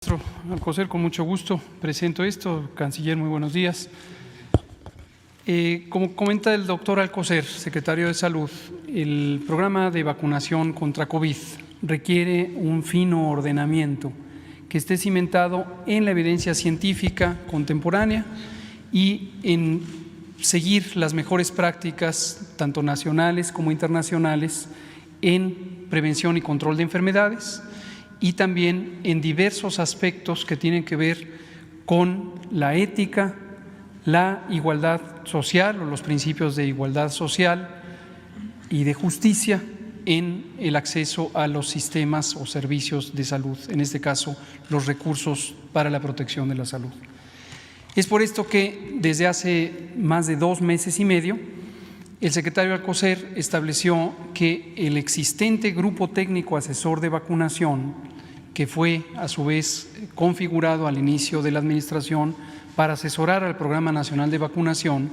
Maestro Alcocer, con mucho gusto presento esto. Canciller, muy buenos días. Como comenta el doctor Alcocer, secretario de Salud, el programa de vacunación contra COVID requiere un fino ordenamiento que esté cimentado en la evidencia científica contemporánea y en seguir las mejores prácticas, tanto nacionales como internacionales, en prevención y control de enfermedades, y también en diversos aspectos que tienen que ver con la ética, la igualdad social o los principios de igualdad social y de justicia en el acceso a los sistemas o servicios de salud, en este caso los recursos para la protección de la salud. Es por esto que desde hace más de 2 meses y medio el secretario Alcocer estableció que el existente Grupo Técnico Asesor de Vacunación, que fue a su vez configurado al inicio de la administración para asesorar al Programa Nacional de Vacunación,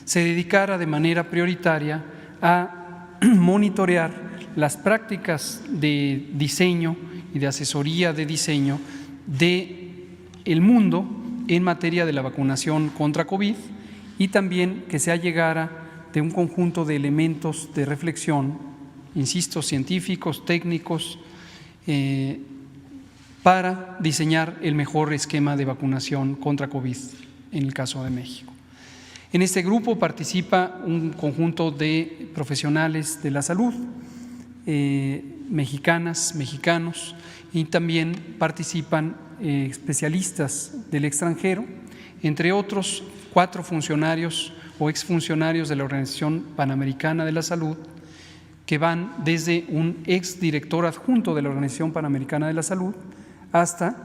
se dedicara de manera prioritaria a monitorear las prácticas de diseño y de asesoría de diseño del mundo en materia de la vacunación contra COVID, y también que se allegara de un conjunto de elementos de reflexión, insisto, científicos, técnicos, para diseñar el mejor esquema de vacunación contra COVID en el caso de México. En este grupo participa un conjunto de profesionales de la salud, mexicanas, mexicanos, y también participan especialistas del extranjero, entre otros 4 funcionarios o exfuncionarios de la Organización Panamericana de la Salud, que van desde un exdirector adjunto de la Organización Panamericana de la Salud hasta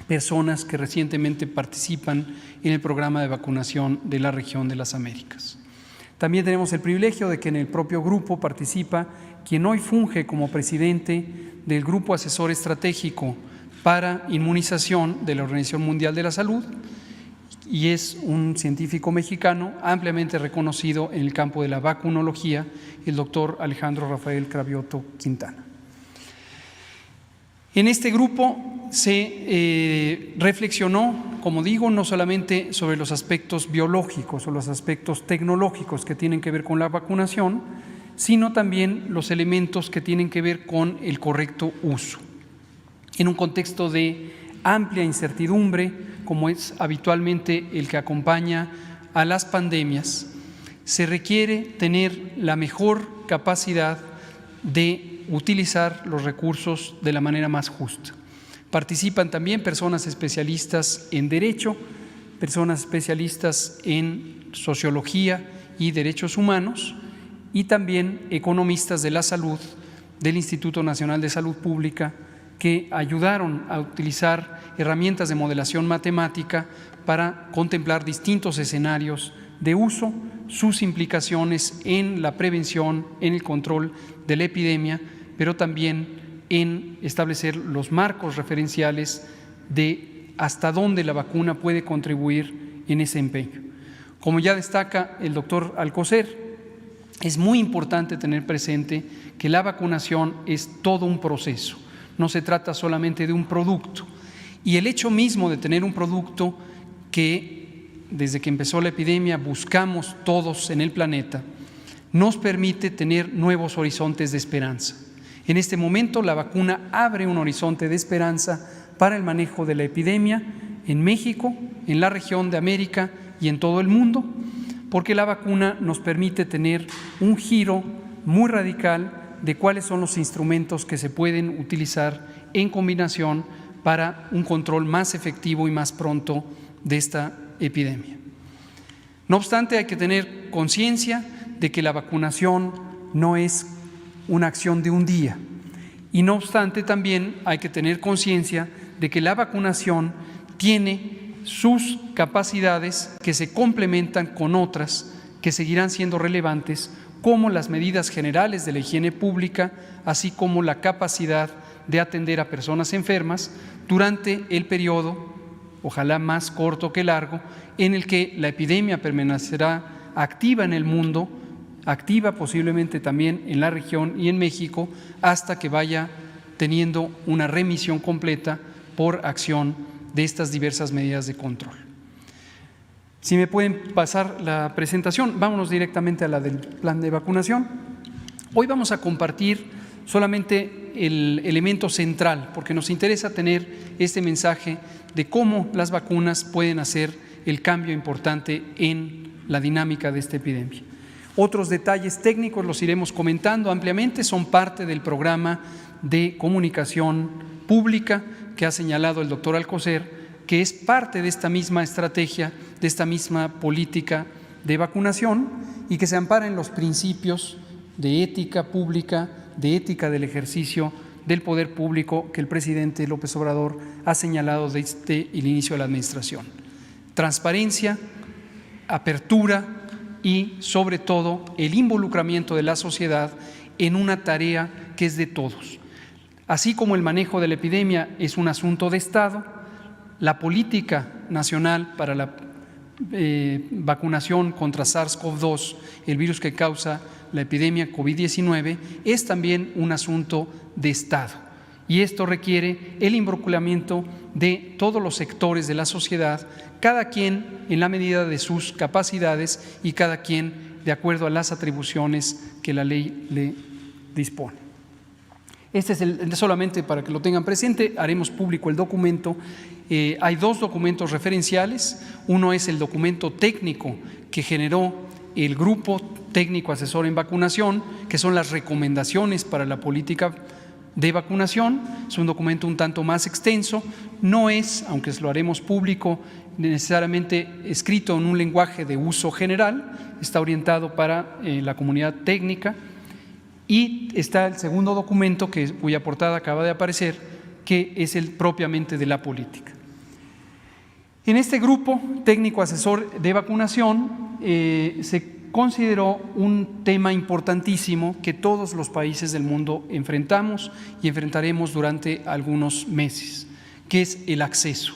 personas que recientemente participan en el programa de vacunación de la región de las Américas. También tenemos el privilegio de que en el propio grupo participa quien hoy funge como presidente del Grupo Asesor Estratégico para Inmunización de la Organización Mundial de la Salud, y es un científico mexicano ampliamente reconocido en el campo de la vacunología, el doctor Alejandro Rafael Cravioto Quintana. En este grupo se reflexionó, como digo, no solamente sobre los aspectos biológicos o los aspectos tecnológicos que tienen que ver con la vacunación, sino también los elementos que tienen que ver con el correcto uso. En un contexto de amplia incertidumbre, como es habitualmente el que acompaña a las pandemias, se requiere tener la mejor capacidad de utilizar los recursos de la manera más justa. Participan también personas especialistas en Derecho, personas especialistas en Sociología y Derechos Humanos, y también economistas de la salud del Instituto Nacional de Salud Pública, que ayudaron a utilizar herramientas de modelación matemática para contemplar distintos escenarios de uso, sus implicaciones en la prevención, en el control de la epidemia, pero también en establecer los marcos referenciales de hasta dónde la vacuna puede contribuir en ese empeño. Como ya destaca el doctor Alcocer, es muy importante tener presente que la vacunación es todo un proceso. No se trata solamente de un producto, y el hecho mismo de tener un producto que desde que empezó la epidemia buscamos todos en el planeta, nos permite tener nuevos horizontes de esperanza. En este momento la vacuna abre un horizonte de esperanza para el manejo de la epidemia en México, en la región de América y en todo el mundo, porque la vacuna nos permite tener un giro muy radical de cuáles son los instrumentos que se pueden utilizar en combinación para un control más efectivo y más pronto de esta epidemia. No obstante, hay que tener conciencia de que la vacunación no es una acción de un día, y no obstante también hay que tener conciencia de que la vacunación tiene sus capacidades que se complementan con otras que seguirán siendo relevantes, como las medidas generales de la higiene pública, así como la capacidad de atender a personas enfermas durante el periodo, ojalá más corto que largo, en el que la epidemia permanecerá activa en el mundo, activa posiblemente también en la región y en México, hasta que vaya teniendo una remisión completa por acción de estas diversas medidas de control. Si me pueden pasar la presentación, vámonos directamente a la del plan de vacunación. Hoy vamos a compartir solamente el elemento central, porque nos interesa tener este mensaje de cómo las vacunas pueden hacer el cambio importante en la dinámica de esta epidemia. Otros detalles técnicos los iremos comentando ampliamente, son parte del programa de comunicación pública que ha señalado el doctor Alcocer, que es parte de esta misma estrategia, de esta misma política de vacunación y que se ampara en los principios de ética pública, de ética del ejercicio del poder público que el presidente López Obrador ha señalado desde el inicio de la administración. Transparencia, apertura y, sobre todo, el involucramiento de la sociedad en una tarea que es de todos. Así como el manejo de la epidemia es un asunto de Estado, la política nacional para la vacunación contra SARS-CoV-2, el virus que causa la epidemia COVID-19, es también un asunto de Estado. Y esto requiere el involucramiento de todos los sectores de la sociedad, cada quien en la medida de sus capacidades y cada quien de acuerdo a las atribuciones que la ley le dispone. Este es solamente para que lo tengan presente, haremos público el documento. Hay dos documentos referenciales, uno es el documento técnico que generó el Grupo Técnico Asesor en Vacunación, que son las recomendaciones para la política de vacunación. Es un documento un tanto más extenso, no es, aunque lo haremos público, necesariamente escrito en un lenguaje de uso general, está orientado para la comunidad técnica. Y está el segundo documento, cuya portada acaba de aparecer, que es el propiamente de la política. En este grupo técnico asesor de vacunación se consideró un tema importantísimo que todos los países del mundo enfrentamos y enfrentaremos durante algunos meses, que es el acceso.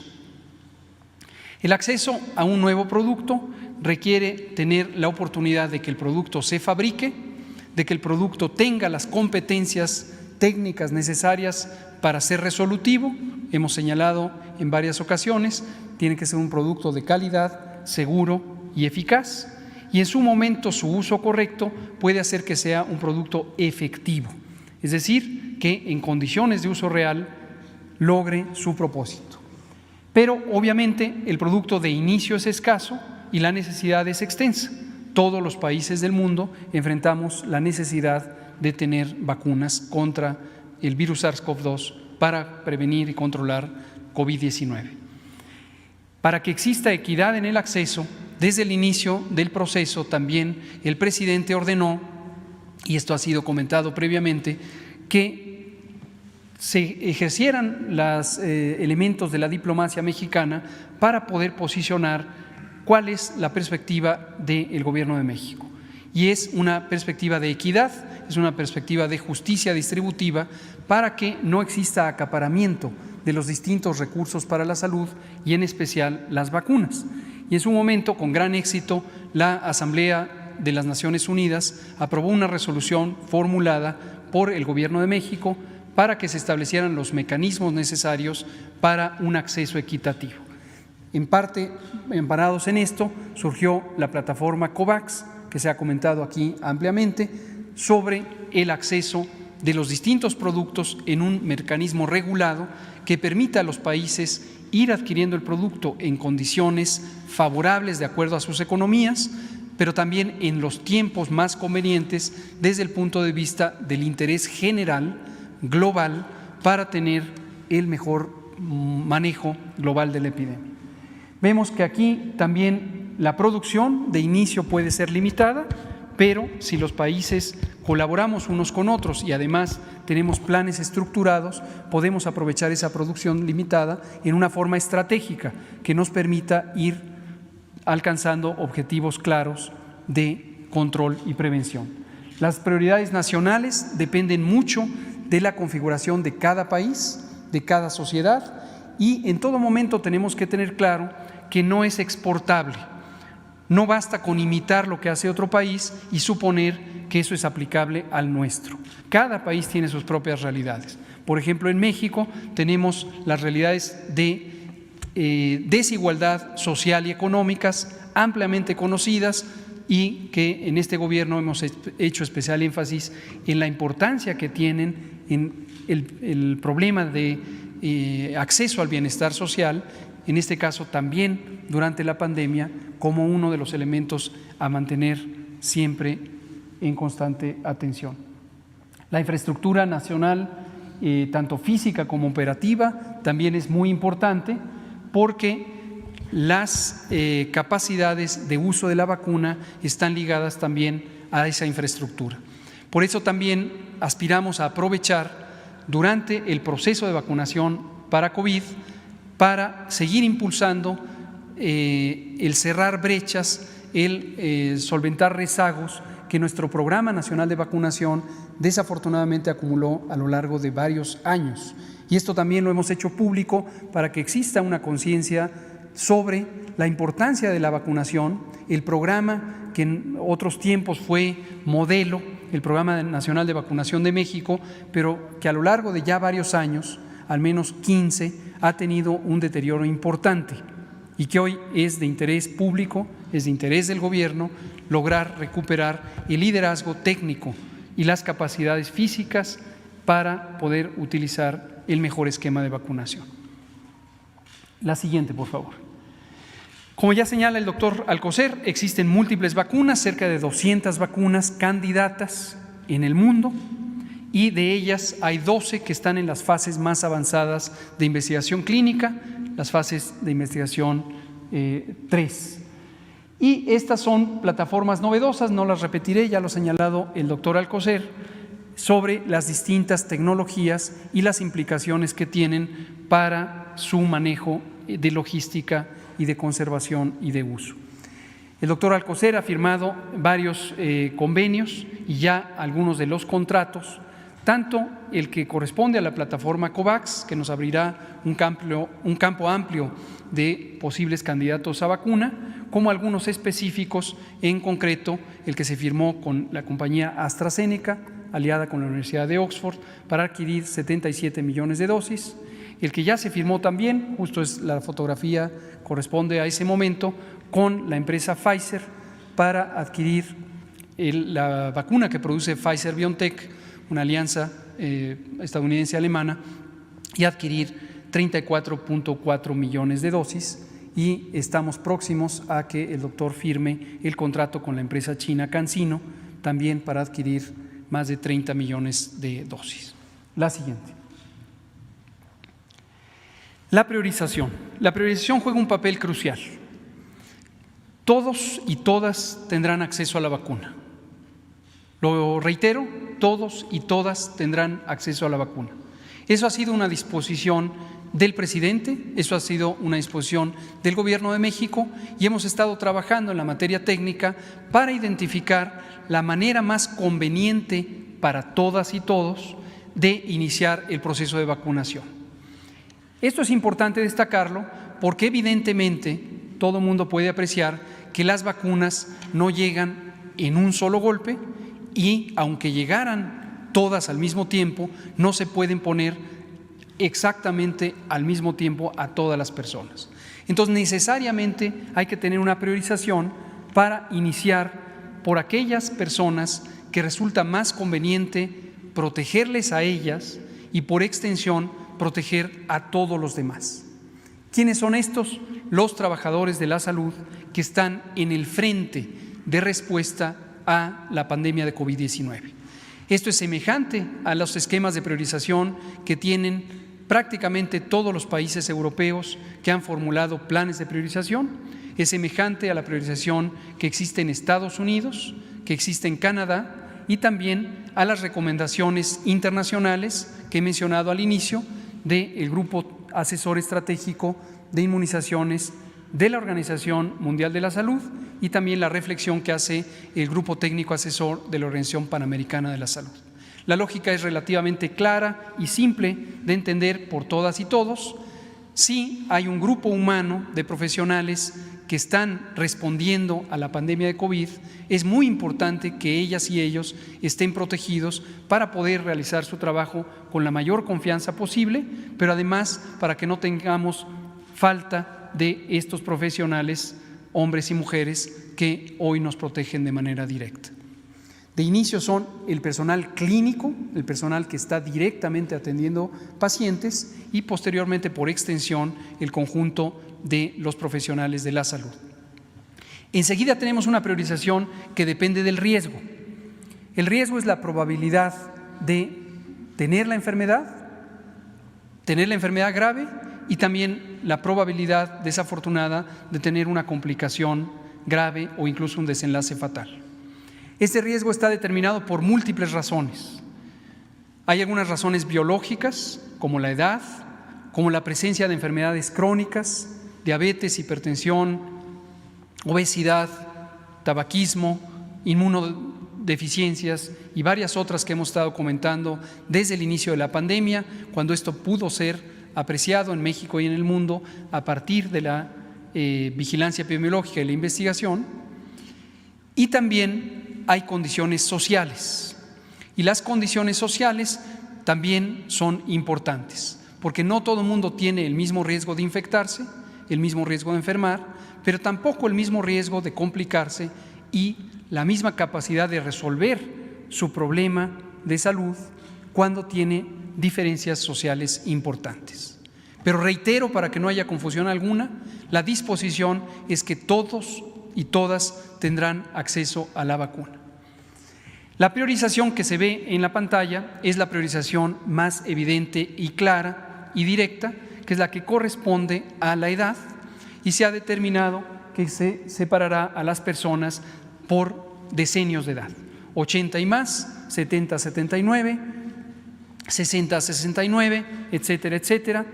El acceso a un nuevo producto requiere tener la oportunidad de que el producto se fabrique, de que el producto tenga las competencias técnicas necesarias para ser resolutivo. Hemos señalado en varias ocasiones, tiene que ser un producto de calidad, seguro y eficaz, y en su momento su uso correcto puede hacer que sea un producto efectivo, es decir, que en condiciones de uso real logre su propósito. Pero obviamente el producto de inicio es escaso y la necesidad es extensa. Todos los países del mundo enfrentamos la necesidad de tener vacunas contra el virus SARS-CoV-2 para prevenir y controlar COVID-19. Para que exista equidad en el acceso, desde el inicio del proceso también el presidente ordenó, y esto ha sido comentado previamente, que se ejercieran los elementos de la diplomacia mexicana para poder posicionar cuál es la perspectiva del Gobierno de México. Y es una perspectiva de equidad, es una perspectiva de justicia distributiva para que no exista acaparamiento de los distintos recursos para la salud y en especial las vacunas. Y en su momento, con gran éxito, la Asamblea de las Naciones Unidas aprobó una resolución formulada por el Gobierno de México para que se establecieran los mecanismos necesarios para un acceso equitativo. En parte, amparados en esto, surgió la plataforma COVAX, que se ha comentado aquí ampliamente, sobre el acceso de los distintos productos en un mecanismo regulado que permita a los países ir adquiriendo el producto en condiciones favorables de acuerdo a sus economías, pero también en los tiempos más convenientes desde el punto de vista del interés general, global, para tener el mejor manejo global de la epidemia. Vemos que aquí también la producción de inicio puede ser limitada, pero si los países colaboramos unos con otros y además tenemos planes estructurados, podemos aprovechar esa producción limitada en una forma estratégica que nos permita ir alcanzando objetivos claros de control y prevención. Las prioridades nacionales dependen mucho de la configuración de cada país, de cada sociedad, y en todo momento tenemos que tener claro que no es exportable. No basta con imitar lo que hace otro país y suponer que eso es aplicable al nuestro. Cada país tiene sus propias realidades. Por ejemplo, en México tenemos las realidades de desigualdad social y económicas ampliamente conocidas, y que en este gobierno hemos hecho especial énfasis en la importancia que tienen en el problema de acceso al bienestar social, en este caso también durante la pandemia, como uno de los elementos a mantener siempre en constante atención. La infraestructura nacional, tanto física como operativa, también es muy importante, porque las capacidades de uso de la vacuna están ligadas también a esa infraestructura. Por eso también aspiramos a aprovechar durante el proceso de vacunación para COVID para seguir impulsando el cerrar brechas, el solventar rezagos que nuestro Programa Nacional de Vacunación desafortunadamente acumuló a lo largo de varios años. Y esto también lo hemos hecho público para que exista una conciencia sobre la importancia de la vacunación. El programa que en otros tiempos fue modelo, el Programa Nacional de Vacunación de México, pero que a lo largo de ya varios años, al menos 15, ha tenido un deterioro importante y que hoy es de interés público, es de interés del gobierno lograr recuperar el liderazgo técnico y las capacidades físicas para poder utilizar el mejor esquema de vacunación. La siguiente, por favor. Como ya señala el doctor Alcocer, existen múltiples vacunas, cerca de 200 vacunas candidatas en el mundo, y de ellas hay 12 que están en las fases más avanzadas de investigación clínica, las fases de investigación 3. Y estas son plataformas novedosas, no las repetiré, ya lo ha señalado el doctor Alcocer, sobre las distintas tecnologías y las implicaciones que tienen para su manejo de logística y de conservación y de uso. El doctor Alcocer ha firmado varios convenios y ya algunos de los contratos, tanto el que corresponde a la plataforma COVAX, que nos abrirá un campo amplio de posibles candidatos a vacuna, como algunos específicos, en concreto el que se firmó con la compañía AstraZeneca, aliada con la Universidad de Oxford, para adquirir 77 millones de dosis. El que ya se firmó también, justo es la fotografía, corresponde a ese momento, con la empresa Pfizer para adquirir la vacuna que produce Pfizer-BioNTech, una alianza estadounidense-alemana, y adquirir 34.4 millones de dosis, y estamos próximos a que el doctor firme el contrato con la empresa china CanSino, también para adquirir más de 30 millones de dosis. La siguiente. La priorización. La priorización juega un papel crucial. Todos y todas tendrán acceso a la vacuna. Lo reitero, todos y todas tendrán acceso a la vacuna. Eso ha sido una disposición del presidente, eso ha sido una disposición del Gobierno de México, y hemos estado trabajando en la materia técnica para identificar la manera más conveniente para todas y todos de iniciar el proceso de vacunación. Esto es importante destacarlo porque evidentemente todo el mundo puede apreciar que las vacunas no llegan en un solo golpe, y aunque llegaran todas al mismo tiempo, no se pueden poner exactamente al mismo tiempo a todas las personas. Entonces, necesariamente hay que tener una priorización para iniciar por aquellas personas que resulta más conveniente protegerles a ellas y, por extensión, proteger a todos los demás. ¿Quiénes son estos? Los trabajadores de la salud que están en el frente de respuesta a la pandemia de COVID-19. Esto es semejante a los esquemas de priorización que tienen prácticamente todos los países europeos que han formulado planes de priorización. Es semejante a la priorización que existe en Estados Unidos, que existe en Canadá, y también a las recomendaciones internacionales que he mencionado al inicio del Grupo Asesor Estratégico de Inmunizaciones de la Organización Mundial de la Salud, y también la reflexión que hace el Grupo Técnico Asesor de la Organización Panamericana de la Salud. La lógica es relativamente clara y simple de entender por todas y todos. Sí hay un grupo humano de profesionales que están respondiendo a la pandemia de COVID. Es muy importante que ellas y ellos estén protegidos para poder realizar su trabajo con la mayor confianza posible, pero además para que no tengamos falta de estos profesionales, hombres y mujeres, que hoy nos protegen de manera directa. De inicio son el personal clínico, el personal que está directamente atendiendo pacientes, y posteriormente, por extensión, el conjunto de los profesionales de la salud. Enseguida tenemos una priorización que depende del riesgo. El riesgo es la probabilidad de tener la enfermedad grave, y también la probabilidad desafortunada de tener una complicación grave o incluso un desenlace fatal. Este riesgo está determinado por múltiples razones. Hay algunas razones biológicas, como la edad, como la presencia de enfermedades crónicas, diabetes, hipertensión, obesidad, tabaquismo, inmunodeficiencias y varias otras que hemos estado comentando desde el inicio de la pandemia, cuando esto pudo ser apreciado en México y en el mundo a partir de la vigilancia epidemiológica y la investigación. Y también hay condiciones sociales, y las condiciones sociales también son importantes, porque no todo el mundo tiene el mismo riesgo de infectarse, el mismo riesgo de enfermar, pero tampoco el mismo riesgo de complicarse y la misma capacidad de resolver su problema de salud cuando tiene diferencias sociales importantes. Pero reitero, para que no haya confusión alguna, la disposición es que todos y todas tendrán acceso a la vacuna. La priorización que se ve en la pantalla es la priorización más evidente y clara y directa, que es la que corresponde a la edad, y se ha determinado que se separará a las personas por decenios de edad: 80 y más, 70 a 79, 60 a 69, etcétera, etcétera,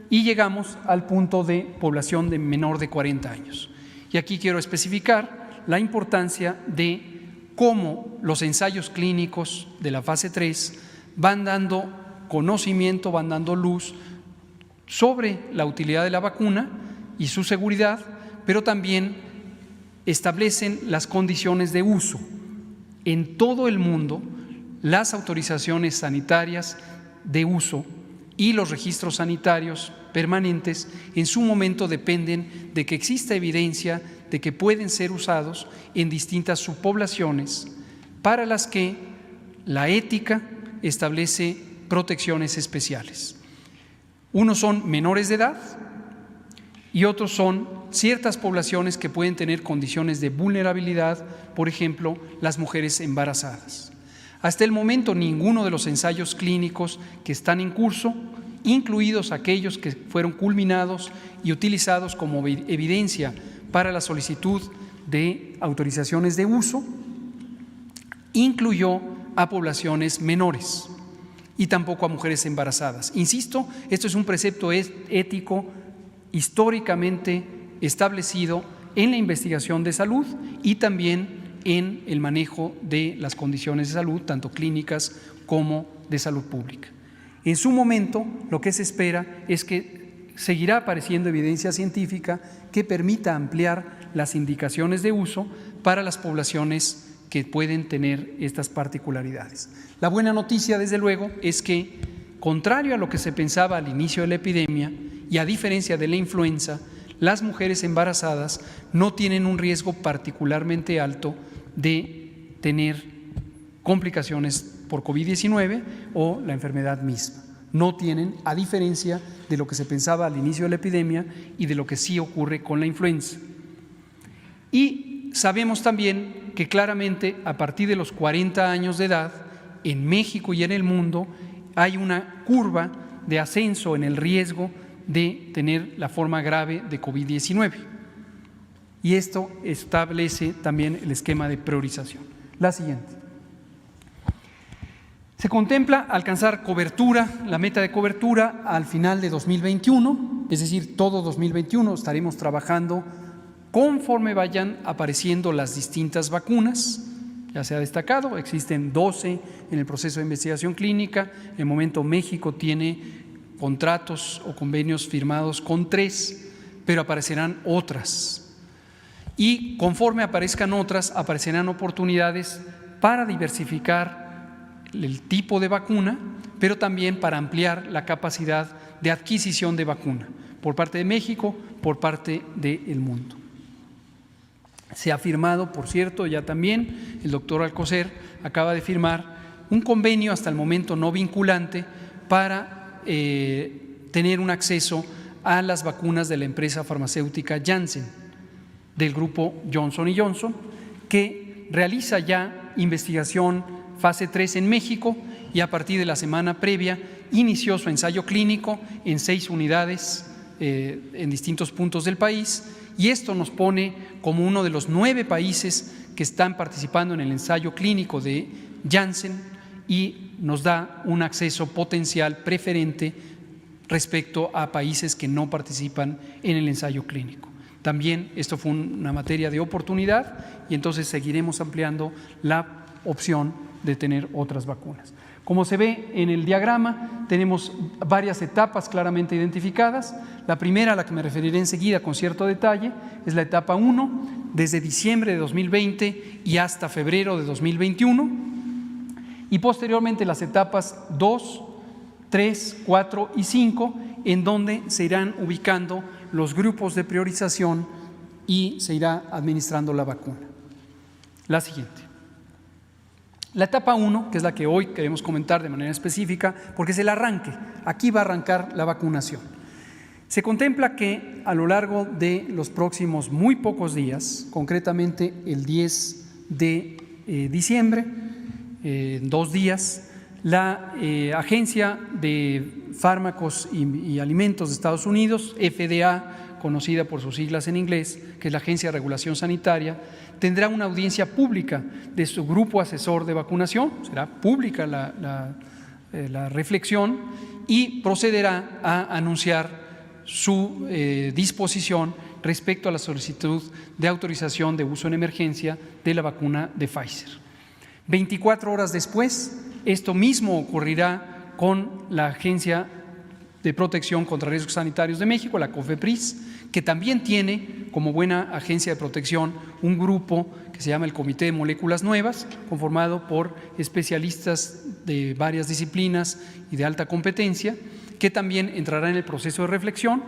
y llegamos al punto de población de menor de 40 años. Y aquí quiero especificar la importancia de cómo los ensayos clínicos de la fase 3 van dando conocimiento, van dando luz sobre la utilidad de la vacuna y su seguridad, pero también establecen las condiciones de uso. En todo el mundo, las autorizaciones sanitarias de uso y los registros sanitarios permanentes en su momento dependen de que exista evidencia de que pueden ser usados en distintas subpoblaciones para las que la ética establece protecciones especiales. Unos son menores de edad y otros son ciertas poblaciones que pueden tener condiciones de vulnerabilidad, por ejemplo, las mujeres embarazadas. Hasta el momento, ninguno de los ensayos clínicos que están en curso, incluidos aquellos que fueron culminados y utilizados como evidencia para la solicitud de autorizaciones de uso, incluyó a poblaciones menores y tampoco a mujeres embarazadas. Insisto, esto es un precepto ético históricamente establecido en la investigación de salud y también en el manejo de las condiciones de salud, tanto clínicas como de salud pública. En su momento, lo que se espera es que seguirá apareciendo evidencia científica que permita ampliar las indicaciones de uso para las poblaciones que pueden tener estas particularidades. La buena noticia, desde luego, es que, contrario a lo que se pensaba al inicio de la epidemia y a diferencia de la influenza, las mujeres embarazadas no tienen un riesgo particularmente alto de tener complicaciones por COVID-19 o la enfermedad misma. No tienen, a diferencia de lo que se pensaba al inicio de la epidemia y de lo que sí ocurre con la influenza. Y sabemos también que claramente a partir de los 40 años de edad, en México y en el mundo, hay una curva de ascenso en el riesgo de tener la forma grave de COVID-19. Y esto establece también el esquema de priorización. La siguiente. Se contempla alcanzar cobertura, la meta de cobertura al final de 2021, es decir, todo 2021 estaremos trabajando conforme vayan apareciendo las distintas vacunas. Ya se ha destacado, existen 12 en el proceso de investigación clínica. En el momento México tiene contratos o convenios firmados con 3, pero aparecerán otras. Y conforme aparezcan otras, aparecerán oportunidades para diversificar el tipo de vacuna, pero también para ampliar la capacidad de adquisición de vacuna por parte de México, por parte del mundo. Se ha firmado, por cierto, ya también el doctor Alcocer acaba de firmar un convenio hasta el momento no vinculante para tener un acceso a las vacunas de la empresa farmacéutica Janssen, del grupo Johnson & Johnson, que realiza ya investigación fase 3 en México y a partir de la semana previa inició su ensayo clínico en 6 unidades en distintos puntos del país, y esto nos pone como uno de los 9 países que están participando en el ensayo clínico de Janssen y nos da un acceso potencial preferente respecto a países que no participan en el ensayo clínico. También esto fue una materia de oportunidad y entonces seguiremos ampliando la opción de tener otras vacunas. Como se ve en el diagrama, tenemos varias etapas claramente identificadas. La primera, a la que me referiré enseguida con cierto detalle, es la etapa 1, desde diciembre de 2020 y hasta febrero de 2021, y posteriormente las etapas 2, 3, 4 y 5, en donde se irán ubicando los grupos de priorización y se irá administrando la vacuna. La siguiente. La etapa 1, que es la que hoy queremos comentar de manera específica, porque es el arranque. Aquí va a arrancar la vacunación. Se contempla que a lo largo de los próximos muy pocos días, concretamente el 10 de diciembre, en 2 días, la Agencia de Fármacos y Alimentos de Estados Unidos, FDA, conocida por sus siglas en inglés, que es la Agencia de Regulación Sanitaria, tendrá una audiencia pública de su grupo asesor de vacunación, será pública la reflexión, y procederá a anunciar su disposición respecto a la solicitud de autorización de uso en emergencia de la vacuna de Pfizer. 24 horas después, esto mismo ocurrirá con la Agencia de Protección contra Riesgos Sanitarios de México, la COFEPRIS, que también tiene como buena agencia de protección un grupo que se llama el Comité de Moléculas Nuevas, conformado por especialistas de varias disciplinas y de alta competencia, que también entrará en el proceso de reflexión.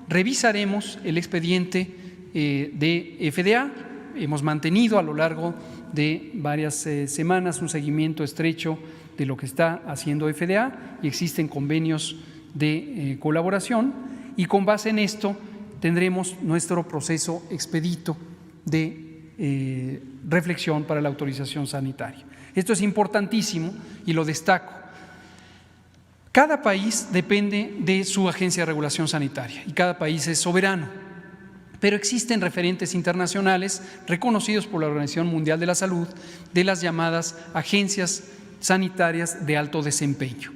Revisaremos el expediente de FDA. Hemos mantenido a lo largo de varias semanas un seguimiento estrecho de lo que está haciendo FDA y existen convenios de colaboración, y con base en esto tendremos nuestro proceso expedito de reflexión para la autorización sanitaria. Esto es importantísimo y lo destaco. Cada país depende de su agencia de regulación sanitaria y cada país es soberano, pero existen referentes internacionales reconocidos por la Organización Mundial de la Salud de las llamadas agencias sanitarias de alto desempeño.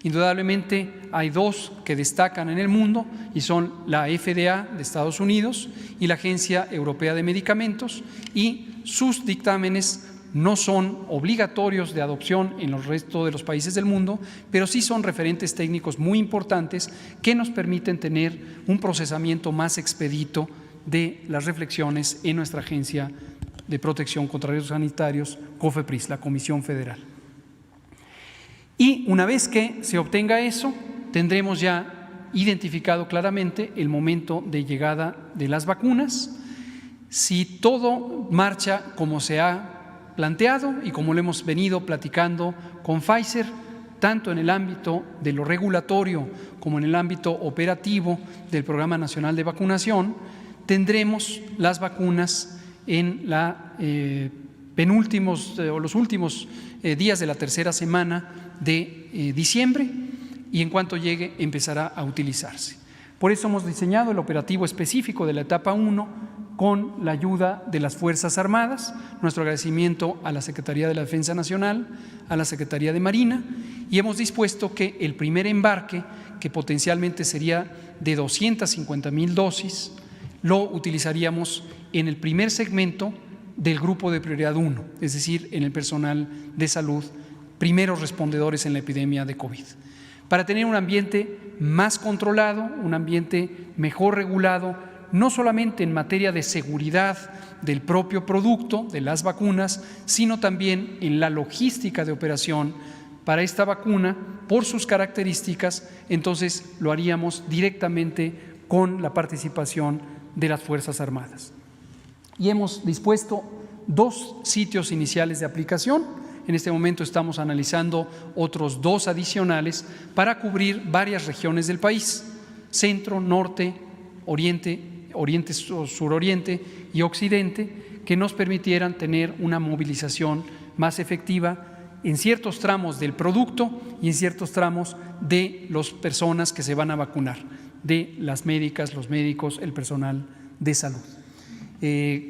Indudablemente hay 2 que destacan en el mundo y son la FDA de Estados Unidos y la Agencia Europea de Medicamentos, y sus dictámenes no son obligatorios de adopción en el resto de los países del mundo, pero sí son referentes técnicos muy importantes que nos permiten tener un procesamiento más expedito de las reflexiones en nuestra Agencia de Protección contra Riesgos Sanitarios, COFEPRIS, la Comisión Federal. Y una vez que se obtenga eso, tendremos ya identificado claramente el momento de llegada de las vacunas. Si todo marcha como se ha planteado y como lo hemos venido platicando con Pfizer, tanto en el ámbito de lo regulatorio como en el ámbito operativo del Programa Nacional de Vacunación, tendremos las vacunas en los últimos días de la tercera semana de diciembre, y en cuanto llegue empezará a utilizarse. Por eso hemos diseñado el operativo específico de la etapa 1 con la ayuda de las Fuerzas Armadas. Nuestro agradecimiento a la Secretaría de la Defensa Nacional, a la Secretaría de Marina, y hemos dispuesto que el primer embarque, que potencialmente sería de 250,000 dosis, lo utilizaríamos en el primer segmento del grupo de prioridad 1, es decir, en el personal de salud, primeros respondedores en la epidemia de COVID, para tener un ambiente más controlado, un ambiente mejor regulado, no solamente en materia de seguridad del propio producto, de las vacunas, sino también en la logística de operación para esta vacuna, por sus características. Entonces lo haríamos directamente con la participación de las Fuerzas Armadas. Y hemos dispuesto 2 sitios iniciales de aplicación. En este momento estamos analizando otros 2 adicionales para cubrir varias regiones del país: centro, norte, oriente, suroriente y occidente, que nos permitieran tener una movilización más efectiva en ciertos tramos del producto y en ciertos tramos de las personas que se van a vacunar, de las médicas, los médicos, el personal de salud.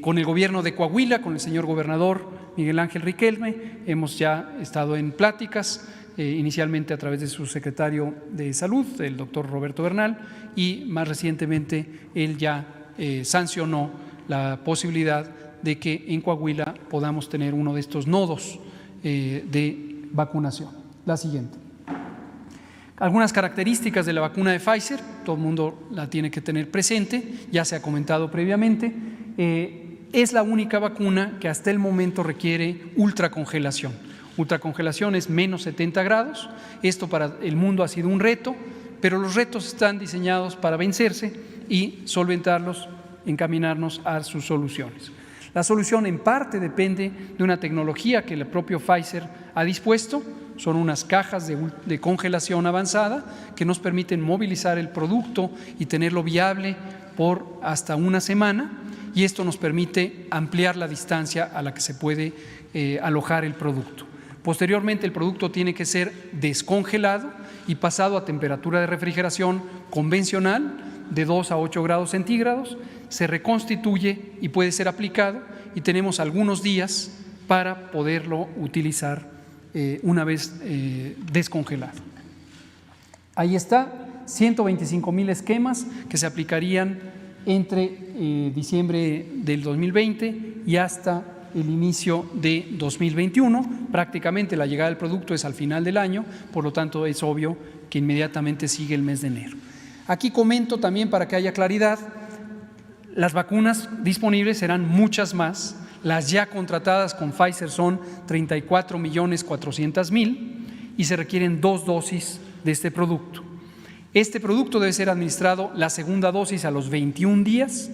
Con el gobierno de Coahuila, con el señor gobernador Miguel Ángel Riquelme, hemos ya estado en pláticas, inicialmente a través de su secretario de Salud, el doctor Roberto Bernal, y más recientemente él ya sancionó la posibilidad de que en Coahuila podamos tener uno de estos nodos de vacunación. La siguiente. Algunas características de la vacuna de Pfizer, todo el mundo la tiene que tener presente, ya se ha comentado previamente. Es la única vacuna que hasta el momento requiere ultracongelación. Ultracongelación es menos 70 grados. Esto para el mundo ha sido un reto, pero los retos están diseñados para vencerse y solventarlos, encaminarnos a sus soluciones. La solución en parte depende de una tecnología que el propio Pfizer ha dispuesto. Son unas cajas de congelación avanzada que nos permiten movilizar el producto y tenerlo viable por hasta una semana, y esto nos permite ampliar la distancia a la que se puede alojar el producto. Posteriormente, el producto tiene que ser descongelado y pasado a temperatura de refrigeración convencional de 2 a 8 grados centígrados, se reconstituye y puede ser aplicado, y tenemos algunos días para poderlo utilizar una vez descongelado. Ahí está, 125,000 esquemas que se aplicarían entre diciembre del 2020 y hasta el inicio de 2021. Prácticamente la llegada del producto es al final del año, por lo tanto es obvio que inmediatamente sigue el mes de enero. Aquí comento también, para que haya claridad, las vacunas disponibles serán muchas más. Las ya contratadas con Pfizer son 34,400,000 y se requieren 2 dosis de este producto. Este producto debe ser administrado la segunda dosis a los 21 días,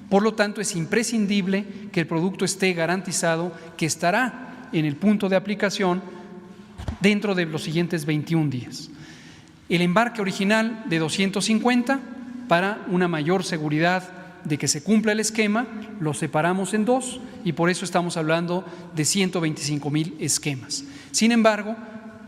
por lo tanto es imprescindible que el producto esté garantizado que estará en el punto de aplicación dentro de los siguientes 21 días. El embarque original de 250, para una mayor seguridad de que se cumpla el esquema, lo separamos en 2 y por eso estamos hablando de 125,000 esquemas. Sin embargo,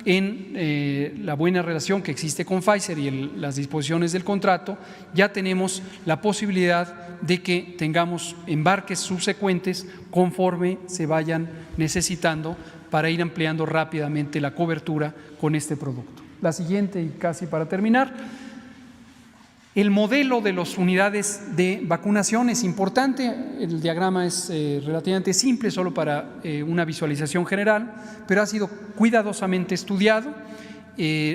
en la buena relación que existe con Pfizer y las disposiciones del contrato, ya tenemos la posibilidad de que tengamos embarques subsecuentes conforme se vayan necesitando para ir ampliando rápidamente la cobertura con este producto. La siguiente, y casi para terminar. El modelo de las unidades de vacunación es importante. El diagrama es relativamente simple, solo para una visualización general, pero ha sido cuidadosamente estudiado,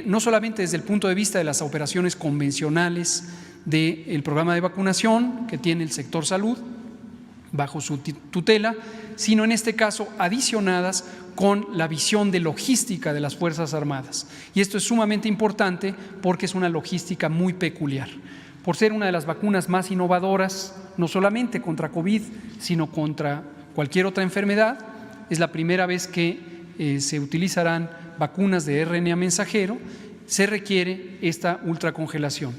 no solamente desde el punto de vista de las operaciones convencionales del programa de vacunación que tiene el sector salud bajo su tutela, sino en este caso adicionadas con la visión de logística de las Fuerzas Armadas. Y esto es sumamente importante porque es una logística muy peculiar. Por ser una de las vacunas más innovadoras, no solamente contra COVID, sino contra cualquier otra enfermedad, es la primera vez que se utilizarán vacunas de RNA mensajero, se requiere esta ultracongelación.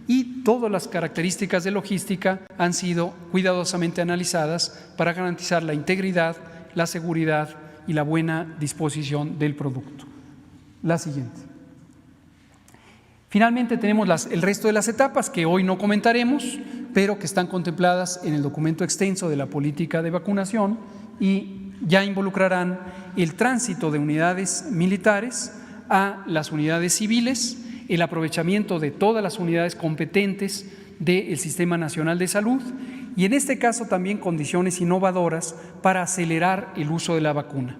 Y todas las características de logística han sido cuidadosamente analizadas para garantizar la integridad, la seguridad y la buena disposición del producto. La siguiente. Finalmente tenemos el resto de las etapas que hoy no comentaremos, pero que están contempladas en el documento extenso de la política de vacunación y ya involucrarán el tránsito de unidades militares a las unidades civiles, el aprovechamiento de todas las unidades competentes del Sistema Nacional de Salud y en este caso también condiciones innovadoras para acelerar el uso de la vacuna.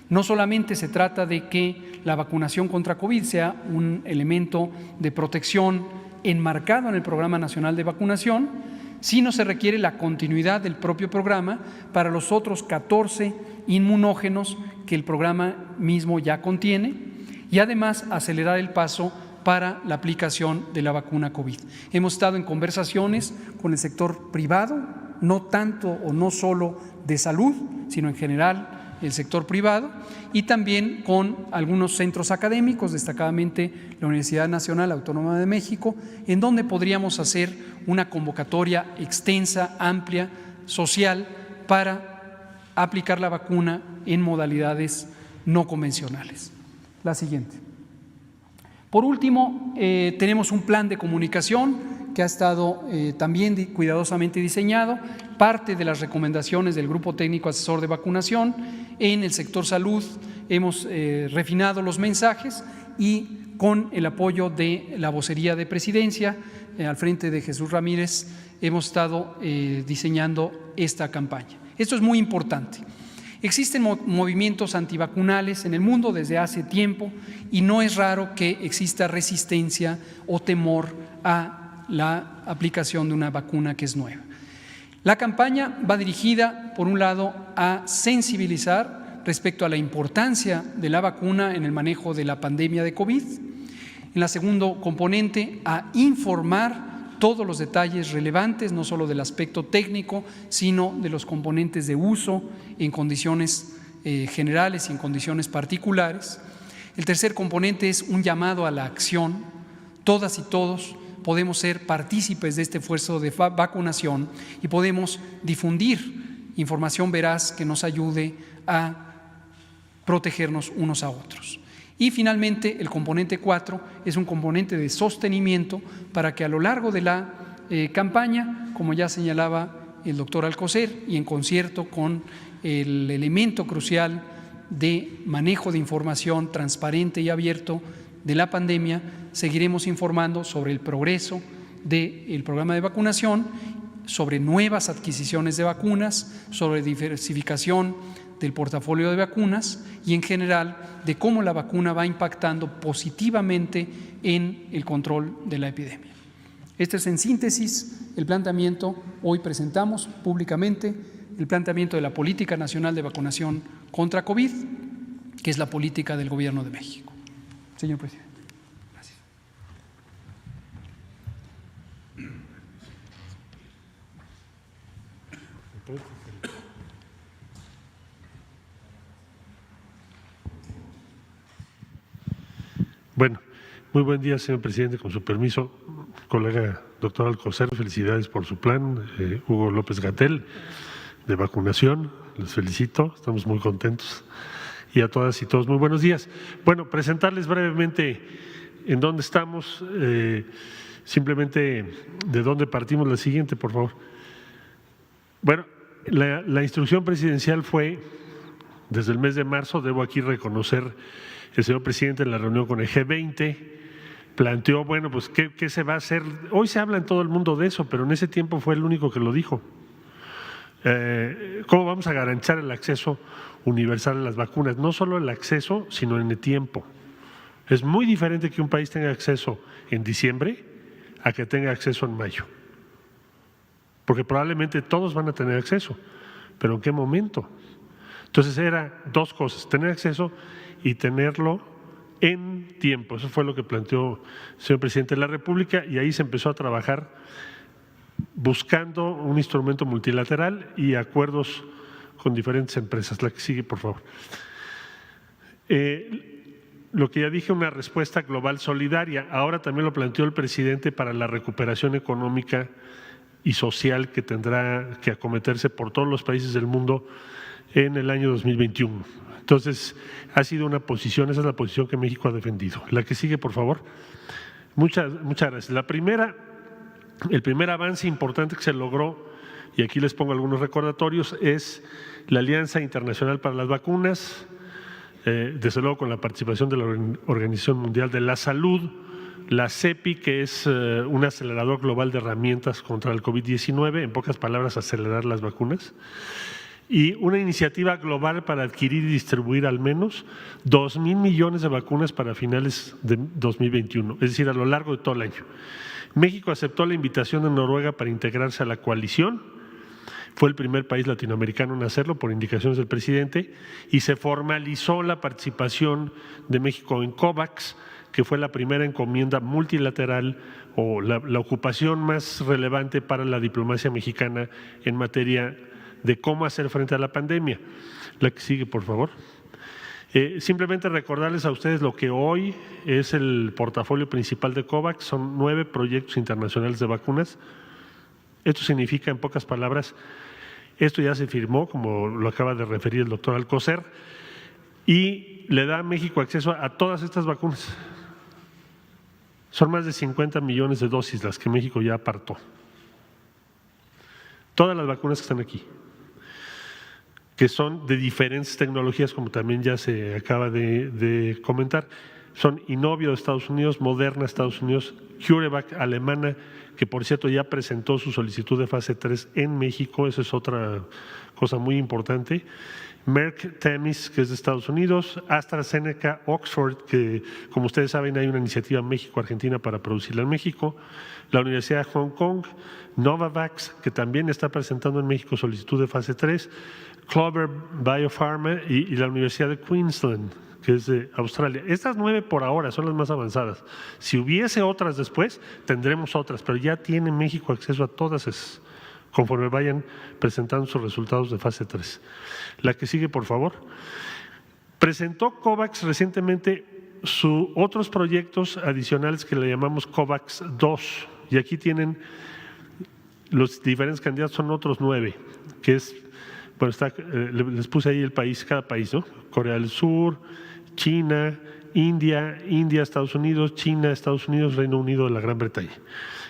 No solamente se trata de que la vacunación contra COVID sea un elemento de protección enmarcado en el Programa Nacional de Vacunación, sino se requiere la continuidad del propio programa para los otros 14 inmunógenos que el programa mismo ya contiene y además acelerar el paso para la aplicación de la vacuna COVID. Hemos estado en conversaciones con el sector privado, no tanto o no solo de salud, sino en general el sector privado, y también con algunos centros académicos, destacadamente la Universidad Nacional Autónoma de México, en donde podríamos hacer una convocatoria extensa, amplia, social, para aplicar la vacuna en modalidades no convencionales. La siguiente. Por último, tenemos un plan de comunicación que ha estado también cuidadosamente diseñado, parte de las recomendaciones del Grupo Técnico Asesor de Vacunación. En el sector salud hemos refinado los mensajes y con el apoyo de la vocería de Presidencia, al frente de Jesús Ramírez, hemos estado diseñando esta campaña. Esto es muy importante. Existen movimientos antivacunales en el mundo desde hace tiempo y no es raro que exista resistencia o temor a la aplicación de una vacuna que es nueva. La campaña va dirigida, por un lado, a sensibilizar respecto a la importancia de la vacuna en el manejo de la pandemia de COVID. En la segundo componente, a informar todos los detalles relevantes, no solo del aspecto técnico, sino de los componentes de uso en condiciones generales y en condiciones particulares. El tercer componente es un llamado a la acción. Todas y todos podemos ser partícipes de este esfuerzo de vacunación y podemos difundir información veraz que nos ayude a protegernos unos a otros. Y finalmente, el componente 4 es un componente de sostenimiento para que a lo largo de la campaña, como ya señalaba el doctor Alcocer, y en concierto con el elemento crucial de manejo de información transparente y abierto de la pandemia, seguiremos informando sobre el progreso del programa de vacunación, sobre nuevas adquisiciones de vacunas, sobre diversificación del portafolio de vacunas y en general de cómo la vacuna va impactando positivamente en el control de la epidemia. Este es en síntesis el planteamiento. Hoy presentamos públicamente el planteamiento de la Política Nacional de Vacunación contra COVID, que es la política del Gobierno de México. Señor presidente. Gracias. Bueno, muy buen día, señor presidente. Con su permiso, colega doctor Alcocer, felicidades por su plan. Hugo López-Gatell, de vacunación, les felicito, estamos muy contentos. Y a todas y todos, muy buenos días. Bueno, presentarles brevemente en dónde estamos, simplemente de dónde partimos. La siguiente, por favor. Bueno, la instrucción presidencial fue desde el mes de marzo. Debo aquí reconocer el señor presidente en la reunión con el G20 planteó, bueno, pues ¿qué se va a hacer? Hoy se habla en todo el mundo de eso, pero en ese tiempo fue el único que lo dijo. ¿Cómo vamos a garantizar el acceso universal a las vacunas? No solo el acceso, sino en el tiempo. Es muy diferente que un país tenga acceso en diciembre a que tenga acceso en mayo, porque probablemente todos van a tener acceso, pero ¿en qué momento? Entonces era dos cosas, tener acceso y tenerlo en tiempo. Eso fue lo que planteó el señor presidente de la República y ahí se empezó a trabajar buscando un instrumento multilateral y acuerdos con diferentes empresas. La que sigue, por favor. Lo que ya dije, una respuesta global solidaria. Ahora también lo planteó el presidente para la recuperación económica y social que tendrá que acometerse por todos los países del mundo en el año 2021. Entonces, ha sido una posición, esa es la posición que México ha defendido. La que sigue, por favor. Muchas gracias. La primera, el primer avance importante que se logró, y aquí les pongo algunos recordatorios, es la Alianza Internacional para las Vacunas, desde luego con la participación de la Organización Mundial de la Salud, la CEPI, que es un acelerador global de herramientas contra el COVID-19, en pocas palabras, acelerar las vacunas. y una iniciativa global para adquirir y distribuir al menos 2,000 millones de vacunas para finales de 2021, es decir, a lo largo de todo el año. México aceptó la invitación de Noruega para integrarse a la coalición. Fue el primer país latinoamericano en hacerlo por indicaciones del presidente y se formalizó la participación de México en COVAX, que fue la primera encomienda multilateral o la ocupación más relevante para la diplomacia mexicana en materia de cómo hacer frente a la pandemia. La que sigue, por favor. Simplemente recordarles a ustedes lo que hoy es el portafolio principal de COVAX, son 9 proyectos internacionales de vacunas. Esto significa, en pocas palabras, esto ya se firmó, como lo acaba de referir el doctor Alcocer, y le da a México acceso a todas estas vacunas. Son más de 50 millones de dosis las que México ya apartó. Todas las vacunas que están aquí, que son de diferentes tecnologías, como también ya se acaba de comentar, son Inovio de Estados Unidos, Moderna de Estados Unidos, CureVac alemana, que por cierto ya presentó su solicitud de fase 3 en México, eso es otra cosa muy importante, Merck Temis, que es de Estados Unidos, AstraZeneca, Oxford, que como ustedes saben hay una iniciativa México-Argentina para producirla en México, la Universidad de Hong Kong, Novavax, que también está presentando en México solicitud de fase 3, Clover Biopharma y la Universidad de Queensland, que es de Australia. Estas 9 por ahora son las más avanzadas. Si hubiese otras después, tendremos otras, pero ya tiene México acceso a todas esas, conforme vayan presentando sus resultados de fase 3. La que sigue, por favor. Presentó COVAX recientemente otros proyectos adicionales que le llamamos COVAX 2, y aquí tienen los diferentes candidatos, son otros 9, que es, bueno, les puse ahí el país, cada país, ¿no? Corea del Sur, China, India, Estados Unidos, China, Estados Unidos, Reino Unido, la Gran Bretaña,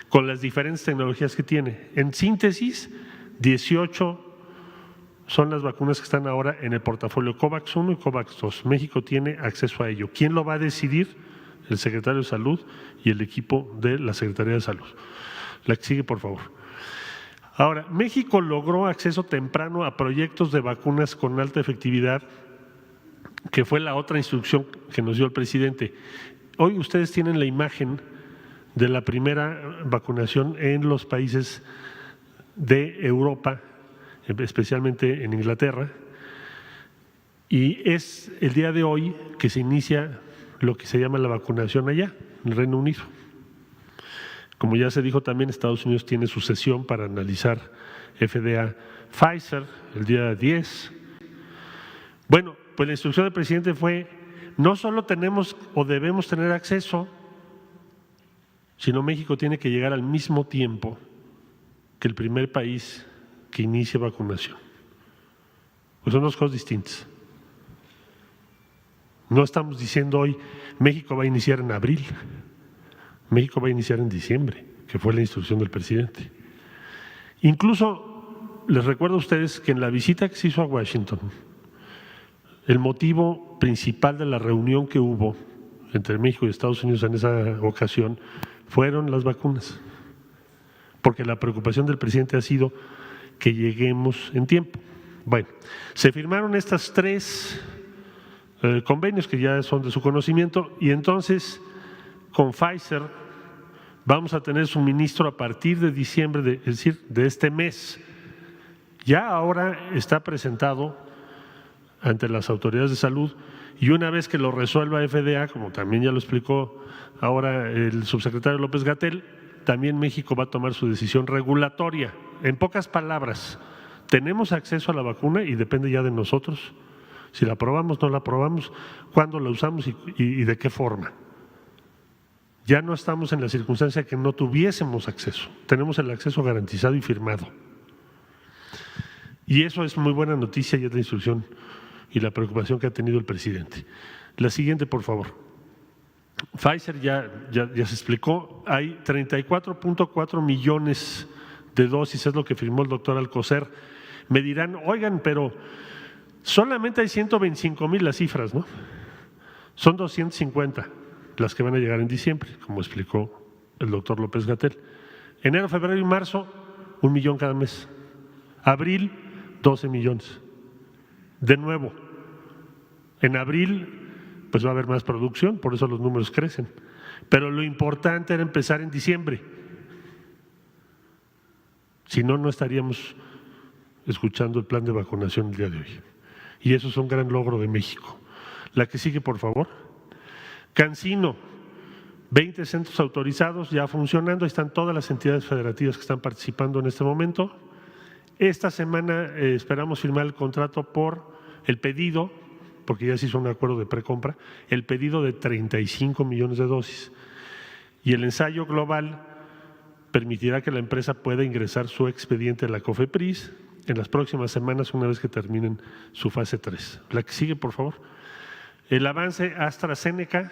con las diferentes tecnologías que tiene. En síntesis, 18 son las vacunas que están ahora en el portafolio COVAX 1 y COVAX 2. México tiene acceso a ello. ¿Quién lo va a decidir? El secretario de Salud y el equipo de la Secretaría de Salud. La que sigue, por favor. Ahora, México logró acceso temprano a proyectos de vacunas con alta efectividad, que fue la otra instrucción que nos dio el presidente. Hoy ustedes tienen la imagen de la primera vacunación en los países de Europa, especialmente en Inglaterra, y es el día de hoy que se inicia lo que se llama la vacunación allá, en el Reino Unido. Como ya se dijo también, Estados Unidos tiene su sesión para analizar FDA Pfizer el día 10. Bueno, pues la instrucción del presidente fue, no solo tenemos o debemos tener acceso, sino México tiene que llegar al mismo tiempo que el primer país que inicie vacunación. Pues son dos cosas distintas. No estamos diciendo hoy, México va a iniciar en abril, México va a iniciar en diciembre, que fue la instrucción del presidente. Incluso les recuerdo a ustedes que en la visita que se hizo a Washington, el motivo principal de la reunión que hubo entre México y Estados Unidos en esa ocasión fueron las vacunas, porque la preocupación del presidente ha sido que lleguemos en tiempo. Bueno, se firmaron estas 3 convenios que ya son de su conocimiento y entonces con Pfizer vamos a tener suministro a partir de diciembre, es decir, de este mes. Ya ahora está presentado ante las autoridades de salud y una vez que lo resuelva FDA, como también ya lo explicó ahora el subsecretario López-Gatell, también México va a tomar su decisión regulatoria. En pocas palabras, tenemos acceso a la vacuna y depende ya de nosotros si la aprobamos, no la aprobamos, cuándo la usamos y de qué forma. Ya no estamos en la circunstancia que no tuviésemos acceso, tenemos el acceso garantizado y firmado. Y eso es muy buena noticia y es la instrucción y la preocupación que ha tenido el presidente. La siguiente, por favor. Pfizer ya se explicó, hay 34.4 millones de dosis, es lo que firmó el doctor Alcocer. Me dirán, oigan, pero solamente hay 125,000 las cifras, ¿no? Son 250 las que van a llegar en diciembre, como explicó el doctor López-Gatell. Enero, febrero y marzo, 1 millón cada mes. Abril, 12 millones. De nuevo, en abril pues va a haber más producción, por eso los números crecen. Pero lo importante era empezar en diciembre. Si no, no estaríamos escuchando el plan de vacunación el día de hoy. Y eso es un gran logro de México. La que sigue, por favor. CanSino, 20 centros autorizados ya funcionando. Ahí están todas las entidades federativas que están participando en este momento. Esta semana esperamos firmar el contrato por el pedido, porque ya se hizo un acuerdo de precompra, el pedido de 35 millones de dosis. Y el ensayo global permitirá que la empresa pueda ingresar su expediente a la COFEPRIS en las próximas semanas, una vez que terminen su fase 3. La que sigue, por favor. El avance AstraZeneca,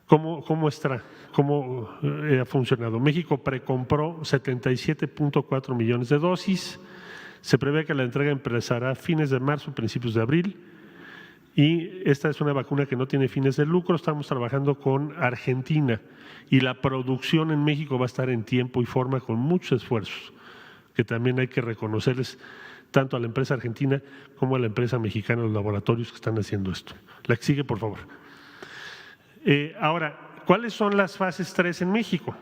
¿cómo está? ¿Cómo ha funcionado? México precompró 77.4 millones de dosis. Se prevé que la entrega empezará a fines de marzo, principios de abril. Y esta es una vacuna que no tiene fines de lucro. Estamos trabajando con Argentina y la producción en México va a estar en tiempo y forma con muchos esfuerzos, que también hay que reconocerles tanto a la empresa argentina como a la empresa mexicana, los laboratorios que están haciendo esto. La que sigue, por favor. Ahora, ¿cuáles son las fases 3 en México?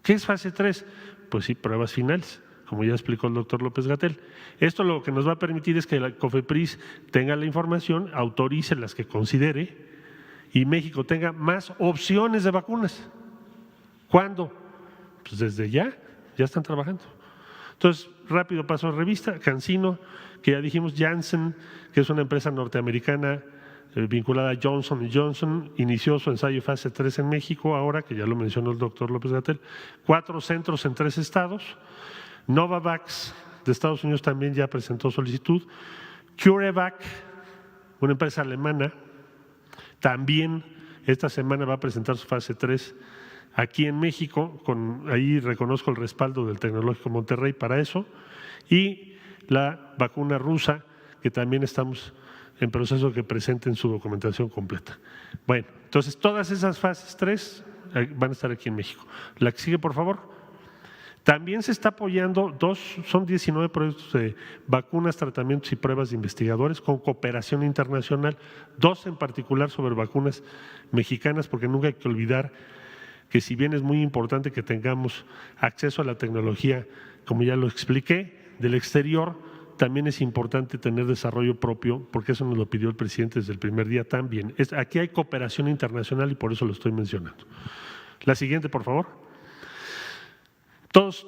¿Qué es fase 3? Pues sí, pruebas finales, como ya explicó el doctor López-Gatell. Esto lo que nos va a permitir es que la COFEPRIS tenga la información, autorice las que considere y México tenga más opciones de vacunas. ¿Cuándo? Pues desde ya están trabajando. Entonces, rápido paso a revista, CanSino, que ya dijimos, Janssen, que es una empresa norteamericana vinculada a Johnson & Johnson, inició su ensayo fase 3 en México, ahora que ya lo mencionó el doctor López-Gatell, 4 centros en 3 estados. Novavax de Estados Unidos también ya presentó solicitud. CureVac, una empresa alemana, también esta semana va a presentar su fase 3 aquí en México, ahí reconozco el respaldo del Tecnológico Monterrey para eso, y la vacuna rusa, que también estamos en proceso de que presenten su documentación completa. Bueno, entonces todas esas fases 3 van a estar aquí en México. La que sigue, por favor. También se está apoyando son 19 proyectos de vacunas, tratamientos y pruebas de investigadores con cooperación internacional, 2 en particular sobre vacunas mexicanas, porque nunca hay que olvidar que si bien es muy importante que tengamos acceso a la tecnología, como ya lo expliqué, del exterior, también es importante tener desarrollo propio, porque eso nos lo pidió el presidente desde el primer día también. Aquí hay cooperación internacional y por eso lo estoy mencionando. La siguiente, por favor. Todos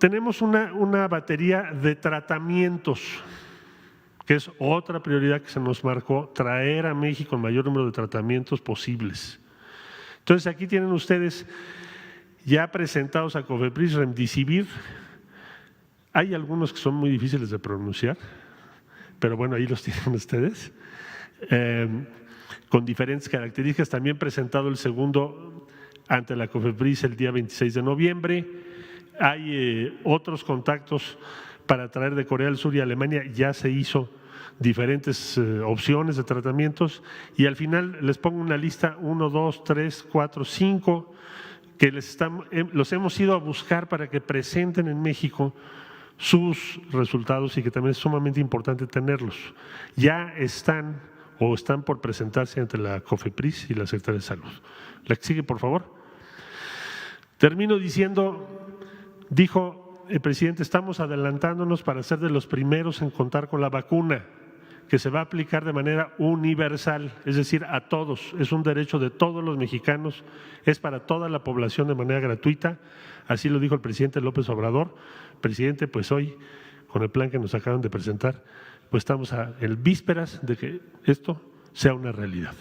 tenemos una batería de tratamientos, que es otra prioridad que se nos marcó, traer a México el mayor número de tratamientos posibles. Entonces aquí tienen ustedes ya presentados a COFEPRIS Remdesivir. Hay algunos que son muy difíciles de pronunciar, pero bueno, ahí los tienen ustedes, con diferentes características. También presentado el segundo ante la COFEPRIS el día 26 de noviembre. Hay otros contactos para traer de Corea del Sur y Alemania, ya se hizo diferentes opciones de tratamientos y al final les pongo una lista 1, 2, 3, 4, 5 que los hemos ido a buscar para que presenten en México sus resultados y que también es sumamente importante tenerlos. Ya están o están por presentarse ante la COFEPRIS y la Secretaría de Salud. La que sigue, por favor. Termino diciendo, dijo el presidente, estamos adelantándonos para ser de los primeros en contar con la vacuna, que se va a aplicar de manera universal, es decir, a todos. Es un derecho de todos los mexicanos, es para toda la población de manera gratuita. Así lo dijo el presidente López Obrador. Presidente, pues hoy, con el plan que nos acaban de presentar, pues estamos en vísperas de que esto sea una realidad.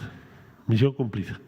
Misión cumplida.